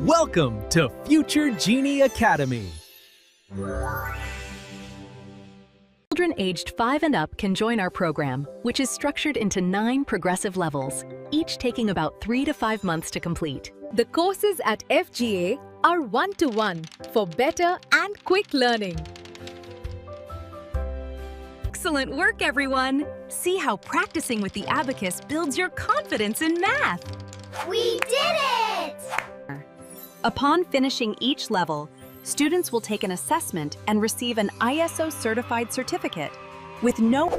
Welcome to Future Genie Academy. Children aged 5 and up can join our program, which is structured into 9 progressive levels, each taking about 3 to 5 months to complete. The courses at FGA are one-to-one for better and quick learning. Excellent work, everyone! See how practicing with the abacus builds your confidence in math. We did it! Upon finishing each level, students will take an assessment and receive an ISO-certified certificate with no...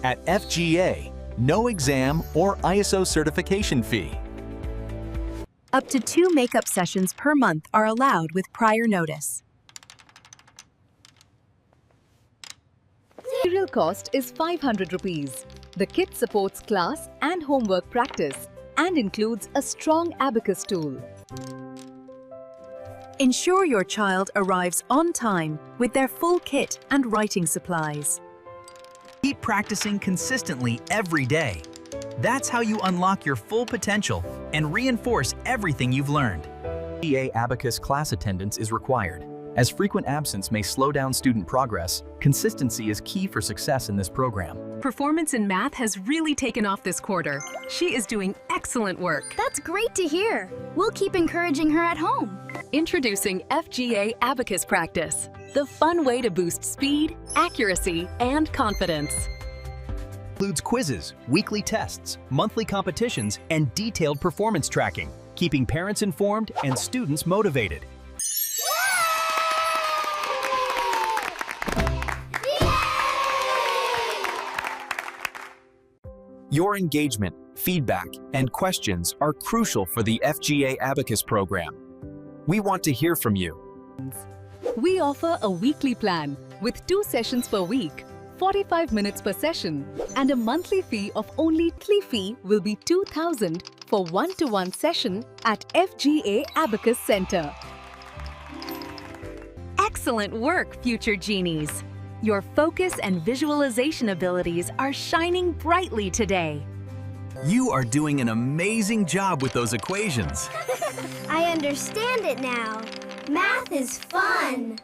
At FGA, no exam or ISO certification fee. Up to 2 makeup sessions per month are allowed with prior notice. Material cost is 500 rupees. The kit supports class and homework practice and includes a strong abacus tool. Ensure your child arrives on time with their full kit and writing supplies. Keep practicing consistently every day. That's how you unlock your full potential and reinforce everything you've learned. FGA Abacus class attendance is required. As frequent absence may slow down student progress, consistency is key for success in this program. Performance in math has really taken off this quarter. She is doing excellent work. That's great to hear. We'll keep encouraging her at home. Introducing FGA Abacus Practice, the fun way to boost speed, accuracy, and confidence. Includes quizzes, weekly tests, monthly competitions, and detailed performance tracking, keeping parents informed and students motivated. Your engagement, feedback, and questions are crucial for the FGA Abacus program. We want to hear from you. We offer a weekly plan with 2 sessions per week, 45 minutes per session, and a monthly fee of only fee will be 2,000 for one-to-one session at FGA Abacus Center. Excellent work, future genies! Your focus and visualization abilities are shining brightly today. You are doing an amazing job with those equations. I understand it now. Math is fun.